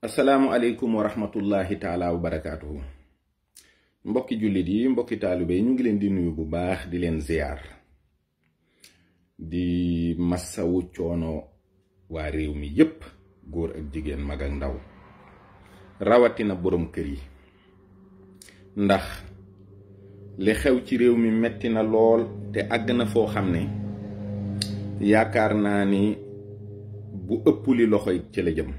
asalaamualeykum wa rahmatullahi taala wa barakaatuhu. mbokki jullit yi mbokki taalibe yi ñu ngi leen di nuyu bu baax di leen ziyaar di massawu coono waa réew mi yépp, góor ak jigéen, mag ak ndaw, rawatina borom kër yi. ndax li xew ci réew mi metti na lool te àgg na foo xam ne yaakaar naa ni bu ëpp li loxoy ci la jëm.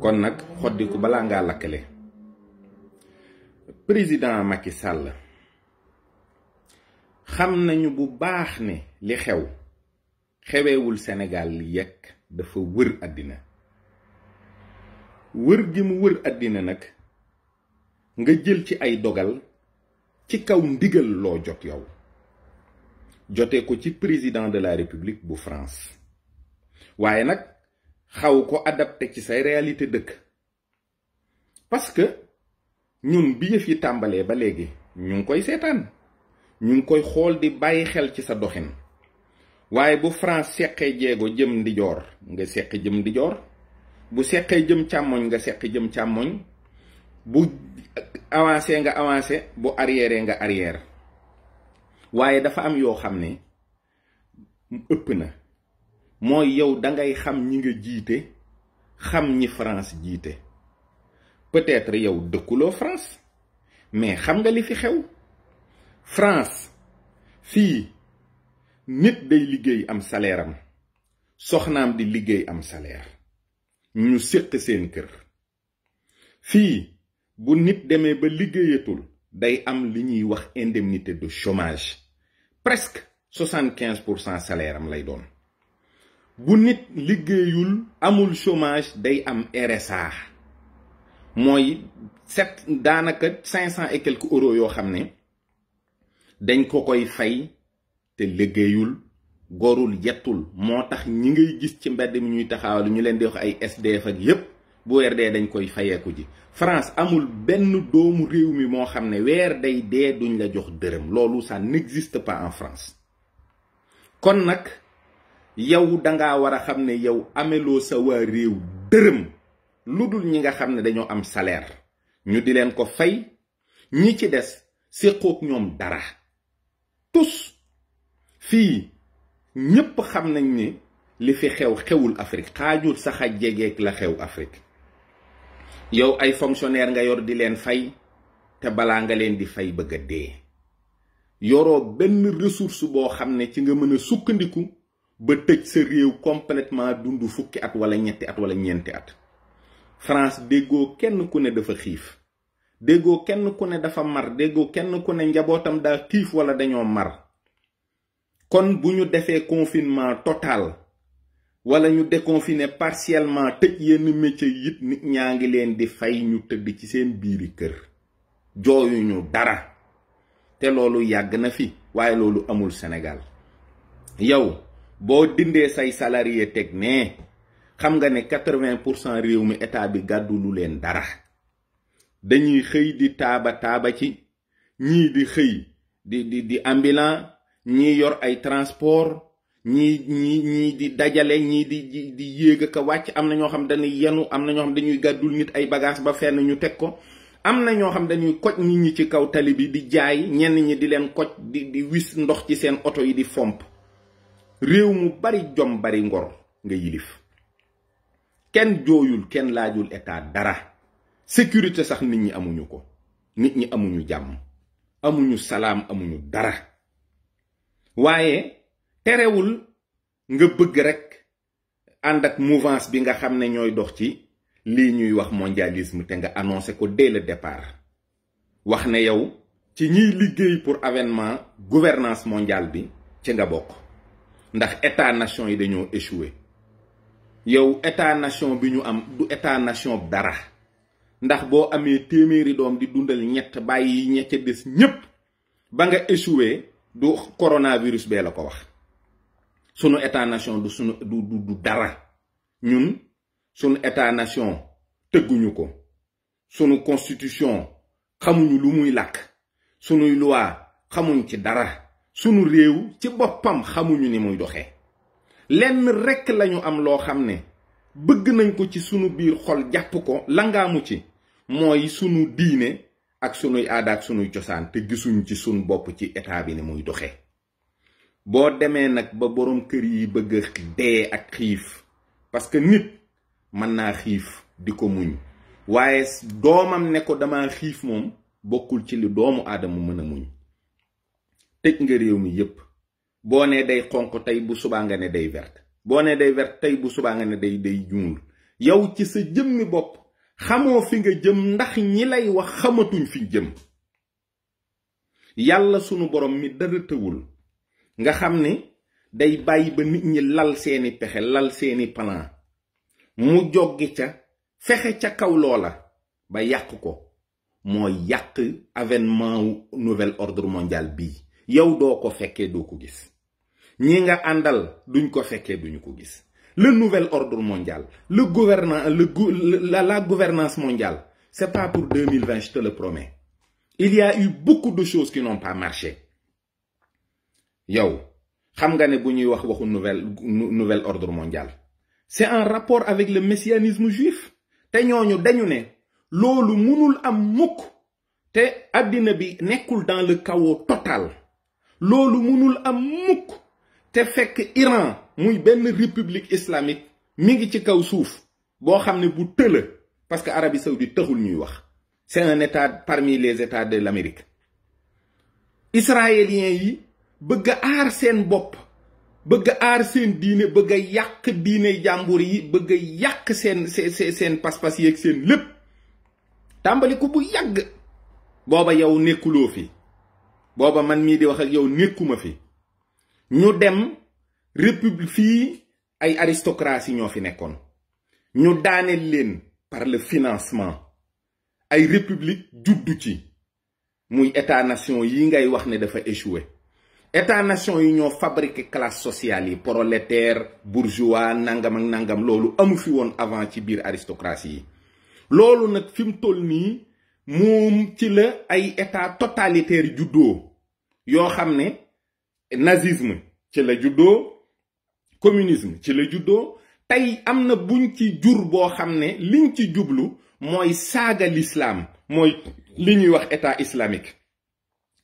kon nag xoddiku balaa ngaa lakkale. président Macky Sall xam nañu bu baax ne li xewewul Sénégal li yekk dafa wër àddina. wër gi mu wër àddina nag nga jël ci ay dogal ci kaw ndigal loo jot yow, jote ko ci président de la République bu France, waaye nag xaw ko adapté ci say réalité dëkk. parce que ñun bi yëf yi tàmbalee ba léegi ñu ngi koy seetaan, ñu ngi koy xool di bàyyi xel ci sa doxin. waaye bu France seqee jéego jëm ndijoor nga seqi jëm ndijoor, bu seqee jëm càmmoñ nga seqi jëm càmmoñ, bu avancé nga avancé, bu arrière nga arrière. waaye dafa am yoo xam ne ëpp na. mooy yow dangay xam ñi nga jiite, xam ñi France jiite. peut-être yow dëkkuloo France, mais xam nga li fi xew. France fii nit day liggéey am salaire am, soxnaam di liggéey am salaire, ñu séq seen kër. fii bu nit demee ba liggéeyatul day am li ñuy wax indemnité de chômage, presque 75% salaire am lay doon. bu nit liggéeyul amul chômage day am RSA, mooy daanaka 500 et quelques euros yoo xam ne dañ ko koy fay te liggéeyul, gorul, yettul. moo tax ñi ngay gis ci mbedd mi ñuy taxawal ñu leen di wax ay SDF ak yépp, bu weer dee dañ koy fayeeku ji. France amul benn doomu réew mi moo xam ne weer day dee duñ la jox dërëm. loolu ça n'existe pas en France. kon nag yow danga war a xam ne yow ameloo sa waa réew dërëm, lu dul ñi nga xam ne dañoo am salaire ñu di leen ko fay. ñi ci des séqook ñoom dara. tous fii ñépp xam nañ ne li fi xewul Afrique, xaajul sax a jegeek la xew Afrique. yow ay fonctionnaire nga yor di leen fay, te balaa nga leen di fay bëgg a dee. yoroo benn ressource boo xam ne ci nga mën a sukkandiku ba tëj sa réew complètement dund fukki at wala ñetti at wala ñeenti at. France déggoo kenn ku ne dafa xiif, déggoo kenn ku ne dafa mar, déggoo kenn ku ne njabootam daa xiif wala dañoo mar. kon bu ñu defee confinement total wala ñu déconfiné partiellement, tëj yenn métier yit, nit ñaa ngi leen di fay ñu tëdd ci seen biiri kër, jooyuñu dara. te loolu yàgg na fi, waaye loolu amul Sénégal. yow boo dindee say salarié teg ne xam nga ne 80% réew mi état bi gàddu lu leen dara. dañuy xëy di taaba ci, ñii di xëy di ambulant, ñii yor ay transport, ñii di dajale, ñii di yéeg ak a wàcc. am na ñoo xam dañuy yenu, am na ñoo xam dañuy gàddul nit ay bagage ba fenn ñu teg ko. am na ñoo xam dañuy koj nit ñi ci kaw tali bi di jaay, ñenn ñi di leen koj di wis ndox ci seen oto yi di fomp. réew mu bari jom bari ngor nga yilif. kenn jooyul, kenn laajul état dara. sécurité sax nit ñi amuñu ko. nit ñi amuñu jàmm, amuñu salaam, amuñu dara. waaye terewul nga bëgg rek ànd ak mouvance bi nga xam ne ñooy dox ci lii ñuy wax mondialisme, te nga annoncé ko dès le départ. wax ne yow ci ñiy liggéey pour avènement gouvernance mondiale bi ci nga bokk, ndax état nation yi dañoo échoué. yow état nation bi ñu am du état nation dara, ndax boo amee téeméeri doom di dundal ñett bàyyi ñett des ñépp, ba nga échoué du coronavirus bee la ko wax. sunu état nation du dara. ñun sunu état nation tëgguñu ko, sunu constitution xamuñu lu muy làkk, sunuy loi xamuñ ci dara, sunu réew ci boppam xamuñu ni muy doxee. lenn rekk lañu am loo xam ne bëgg nañ ko ci sunu biir xol jàpp ko langaamu ci mooy sunu diine ak sunuy aada ak sunuy cosaan te gisuñ ci sunu bopp ci état bi ni muy doxee. boo demee nag ba borom kër yi bëgg dee ak xiif parce que nit mën naa xiif di ko muñ waaye doomam ne ko dama xiif moom bokkul ci li doomu aadama mën a muñ. tëj nga réew mi yépp boo nee day xonq tey bu subaa nga ne day vert boo nee day vert tey bu subaa nga ne day ñuul yow ci sa jëmmi bopp xamoo fi nga jëm ndax ñi lay wax xamatuñ fi jëm. yàlla sunu borom mi dara tëwul nga xam ne day bàyyi ba nit ñi lal seeni pexe lal seeni plan mu joggi ca fexe ca kaw loola ba yàq ko mooy yàq avènement nouvel ordre mondial bii. yow doo ko fekkee doo ko gis ñi nga àndal duñ ko fekkee duñu ko gis. le nouvel ordre mondial la gouvernance mondiale c'est pas pour 2020, je te le promets. Il y a eu beaucoup de choses qui n'ont pas marché. yow xam nga ne bu ñuy wax waxu nouvel ordre mondial c'est en rapport avec le messianisme juif te ñooñu dañu ne loolu mënul am mukk te àddina bi nekkul dans le chaos total. loolu mënul am mukk te fekk Iran muy benn république islamique mi ngi ci kaw suuf boo xam ne bu tëla parce que Arabie Saoudite taxul ñuy wax. c'est un état parmi les états de l'Amérique. israéliens yi bëgg a aar seen bopp bëgg a aar seen diine bëgg a yàq diine jàmbur yi bëgg a yàq seen pas-pas yeeg seen lépp tàmbali ko bu yàgg. booba yow nekkuloo fi booba man mii di wax ak yow nekkuma fi ñu dem république fii ay aristocratie ñoo fi nekkoon ñu daaneel leen par le financement ay république juddu ci muy état nation yi ngay wax ne dafa échoué. état nation yi ñoo fabriqué classe sociale yi prolétaire bourgeois nangam ak nangam loolu amu fi woon avant ci biir aristocratie yi. loolu nag fi mu toll nii moom ci la ay état totalitaire juddoo yoo xam ne nazisme ci la juddoo communisme ci la juddoo tey am na buñ ci jur boo xam ne liñ ci jublu mooy saaga l'islam mooy li ñuy wax état islamique.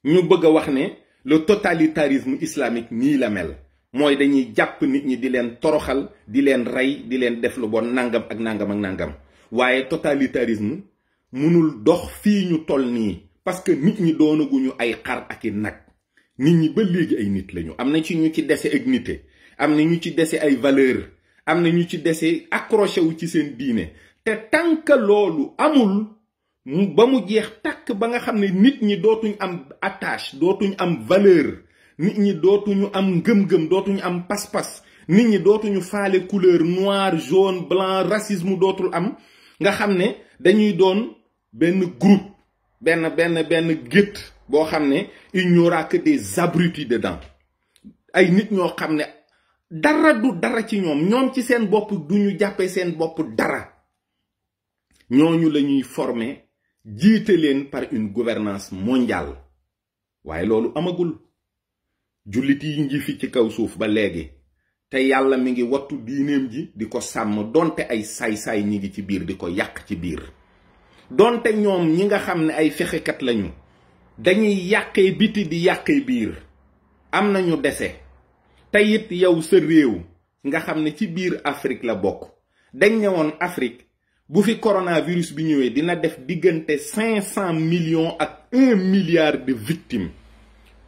ñu bëgg a wax ne le totalitarisme islamique nii la mel mooy dañuy jàpp nit ñi di leen toroxal di leen rey di leen def lu bon nangam ak nangam ak nangam waaye totalitarisme mënul dox fii ñu toll nii parce que nit ñi doonaguñu ay xar ak i nag nit ñi ba léegi ay nit lañu. am na ci ñu ci dese ak nité am na ñu ci dese ay valeur am na ñu ci dese accroché wu ci seen diine te tant que loolu amul ba mu jeex takk ba nga xam ne nit ñi dootuñ am attache dootuñ am valeur nit ñi dootuñu am ngëm-ngëm dootuñu am pas-pas nit ñi dootuñu faale couleur noir jaune blanc racisme dootul am nga xam ne dañuy doon benn groupe benn gétt boo xam ne il n'y aura que des abrutis dedans ay nit ñoo xam ne dara du dara ci ñoom ci seen bopp duñu jàppee seen bopp dara ñooñu la ñuy former jiite leen par une gouvernance mondiale waaye loolu amagul jullit yi ngi fi ci kaw suuf ba léegi te yàlla mi ngi wattu diineem ji di ko sàmm donte ay saay-saay ñi ngi ci biir di ko yàq ci biir donte ñoom ñi nga xam ne ay fexekat lañu dañuy yàqee biti di yàqee biir am nañu dese te it yow sa réew nga xam ne ci biir Afrique la bokk dañ ne woon Afrique bu fi coronavirus bi ñëwee dina def diggante 500 millions ak 1 milliard de victimes.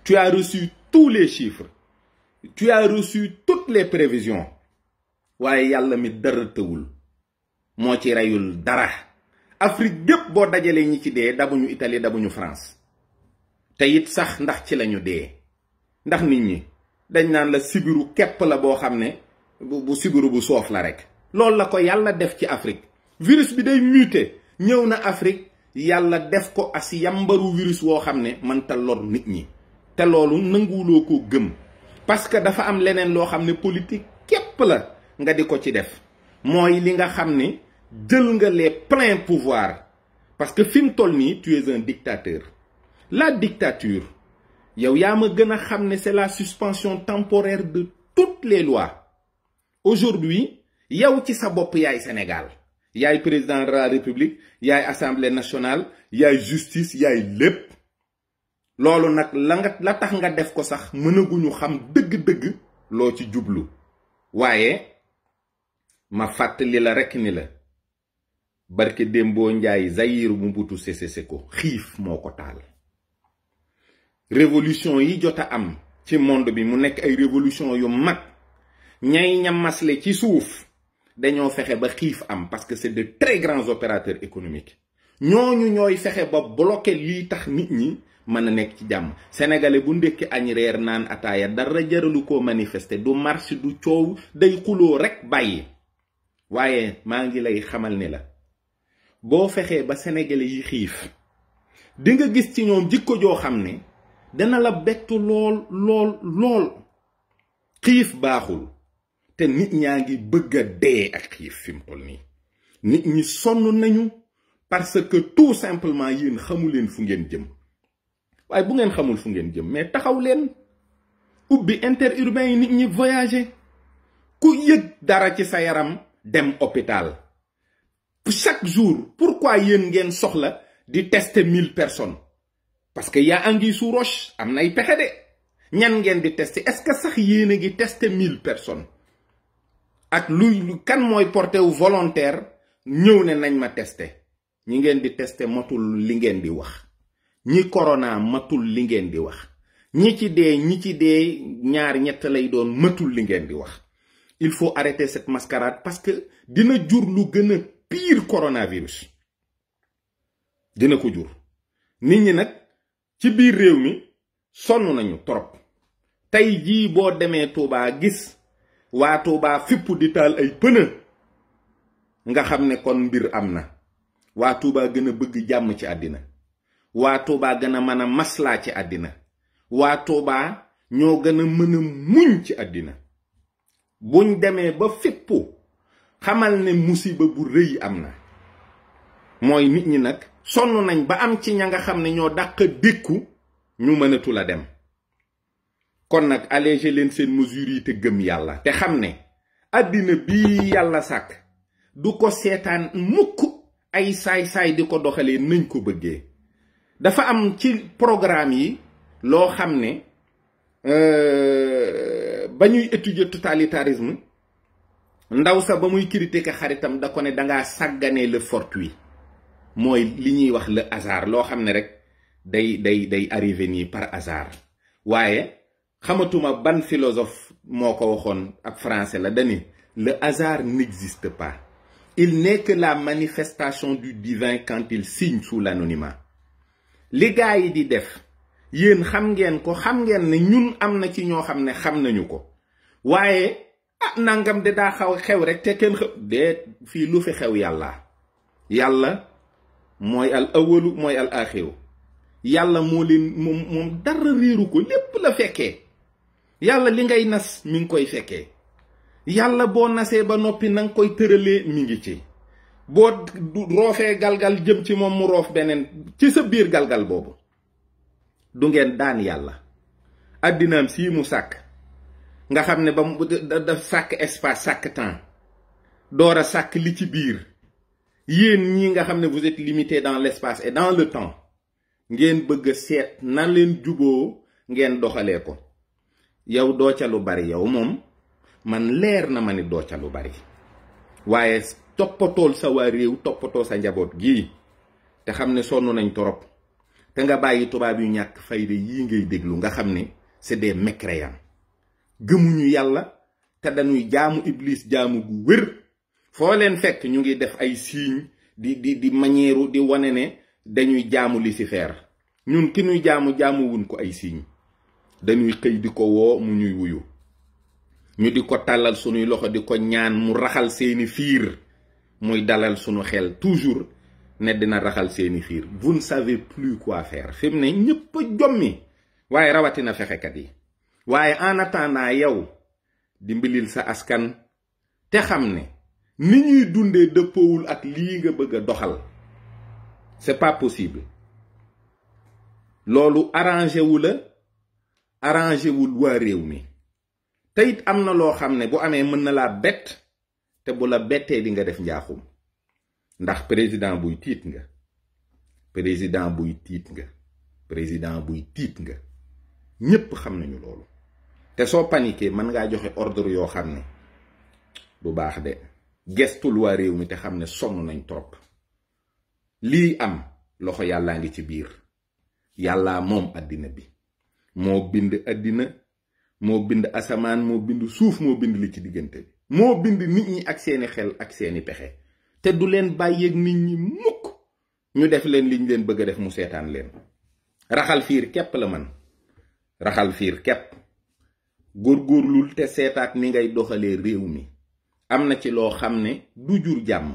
Tu as reçu tous les chiffres. Tu as reçu toutes les prévisions. waaye yàlla mi dara tëwul moo ci reyul dara. Afrique gépp boo dajalee ñi ci dee dabuñu Italie dabuñu France te it sax ndax ci lañu dee ndax nit ñi dañ naan la sibiru képp la boo xam ne bu sibiru bu soof la rek. loolu la ko yàlla def ci Afrique. virus bi day muté ñëw na Afrique yàlla def ko as yambaru virus woo xam ne mënta lor nit ñi te loolu nanguwuloo ko gëm parce que dafa am leneen loo xam ne politique képp la nga di ko ci def mooy li nga xam ne jël nga les pleins pouvoirs parce que fi mu toll nii tu es un dictateur. La dictature yow yaa ma gën a xam ne c'est la suspension temporaire de toutes les lois. Aujourd'hui yow ci sa bopp yaay Sénégal yaay président de la République yaay assemblée nationale yaay justice yaay lépp loolu nag la tax nga def ko sax mënaguñu xam dëgg-dëgg loo ci jublu waaye ma fàttali la rekk ni la barke Dembo Njaay Zaïre Mobutu Sese Seko xiif moo ko taal révolution yi jot a am ci monde bi mu nekk ay révolution yu mag ñay ñamasle ci suuf dañoo fexe ba xiif am parce que c'est de très grands opérateurs économiques ñooñu ñooy fexe ba bloquer lii tax nit ñi mën a nekk ci jàmm sénégalais bu ndekki añ reer naan ataaya dara jaralu koo manifester du marche du coow day xuloo rekk bàyyi waaye maa ngi lay xamal ni la boo fexee ba sénégalais yi xiif di nga gis ci ñoom jikko joo xam ne dana la bettu lool xiif baaxul te nit ñaa ngi bëgg a dee ak xiif fi mu toll nii nit ñi sonn nañu parce que tout simplement yéen xamu leen fu ngeen jëm waaye bu ngeen xamul fu ngeen jëm mais taxaw leen ubbi interurbain yi nit ñi voyager ku yëg dara ci sa yaram dem hôpital chaque jour pourquoi yéen ngeen soxla di tester 1000 personnes parce que yaa anguille sous roche am nay pexe de ñan ngeen di tester est-ce que sax yéen a ngi tester 1000 personnes ak lu kan mooy porté wu volontaire ñëw ne nañ ma tester ñi ngeen di tester matul li ngeen di wax ñi corona matul li ngeen di wax ñi ci dee ñaar ñett lay doon matul li ngeen di wax il faut arrêter cette mascarade parce que dina jur lu gën a pire coronavirus dina ko jur nit ñi nag ci biir réew mi sonn nañu trop tey jii boo demee Touba gis waa Touba fipp di taal ay pënë nga xam ne kon mbir am na waa Touba gën a bëgg jàmm ci àddina waa Touba gën a mën a maslaa ci àddina waa Touba ñoo gën a mën a muñ ci àddina buñ demee ba fippu xamal ne musiba bu rëy am na mooy nit ñi nag sonn nañ ba am ci ña nga xam ne ñoo dàq dékku ñu mënatu la dem kon nag alléger leen seen mesures yi te gëm yàlla te xam ne àddina bi yàlla sàkk du ko seetaan mukk ay saay-saay di ko doxalee nañ ko bëggee dafa am ci programme yi loo xam ne ba ñuy étudier totalitarisme ndaw sa ba muy critiquer xaritam da ko ne dangaa sàgganee le fortuit mooy li ñuy wax le hasard loo xam ne rek day arrivé nii par hasard waaye xamatuma ban philosophe moo ko waxoon ak français la dani le hasard n'existe pas il n'est que la manifestation du divin quand il signe sous l'anonymat li gaa yi di def yéen xam ngeen ko xam ngeen ne ñun am na ci ñoo xam ne xam nañu ko waaye nangam de daa xew rek te kenn de fii lu fi xew yàlla mooy al awalu mooy al axiru yàlla moo leen moom dara réeru ko lépp la fekkee yàlla li ngay nas mi ngi koy fekkee yàlla boo nasee ba noppi nanga koy tëralee mi ngi ci boo roofee galgal jëm ci moom mu roof beneen ci sa biir galgal boobu du ngeen daan yàlla àddinaam sii mu sàkk nga xam ne ba mu daf sàkk espace sàkk temps door a sàkk li ci biir yéen ñi nga xam ne vous êtes limité dans l'espace et dans le temps ngeen bëgg a seet na leen juboo ngeen doxalee ko yow doo ca lu bari yow moom man leer na ma ni doo ca lu bari waaye toppatool sa waa réew toppatoo sa njaboot gii te xam ne sonn nañ torop te nga bàyyi tubaab yu ñàkk fayda yii ngay déglu nga xam ne c'est des mécréants gëmuñu yàlla te dañuy jaamu iblis jaamu gu wér foo leen fekk ñu ngi def ay signes di manière di wane ne dañuy jaamu Lucifer ñun ki ñuy jaamu wuñ ko ay signes dañuy xëy di ko woo mu ñuy wuyu ñu di ko tàllal sunuy loxo di ko ñaan mu raxal seeni fiir muy dalal sunu xel toujours ne dina raxal seeni fiir vous ne savez plus quoi faire fi mu ne ñëpp a jommi waaye rawatina fexekat yi waaye en attendant yow dimbalil sa askan te xam ne ni ñuy dundee dëppoowul ak lii nga bëgg a doxal c'est pas possible loolu arrangé wu la arrangé wul waa réew mi te it am na loo xam ne bu amee mën na laa bett te bu la bettee di nga def njaaxum ndax président buy tiit nga président buy tiit nga président buy tiit nga ñépp xam nañu loolu te soo paniqué mën ngaa joxe ordre yoo xam ne du baax de gestul waa réew mi te xam ne sonn nañ trop lii am loxo yàllaa ngi ci biir yàllaa moom àddina bi moo bind àddina moo bind asamaan moo bind suuf moo bind li ci diggante bi moo bind nit ñi ak seeni xel ak seeni pexe te du leen bàyyeeg nit ñi mukk ñu def leen liñ leen bëgg a def mu seetaan leen raxal fiir képp la man raxal fiir képp góorgóorlul te seetaat ni ngay doxalee réew mi am na ci loo xam ne du jur jàmm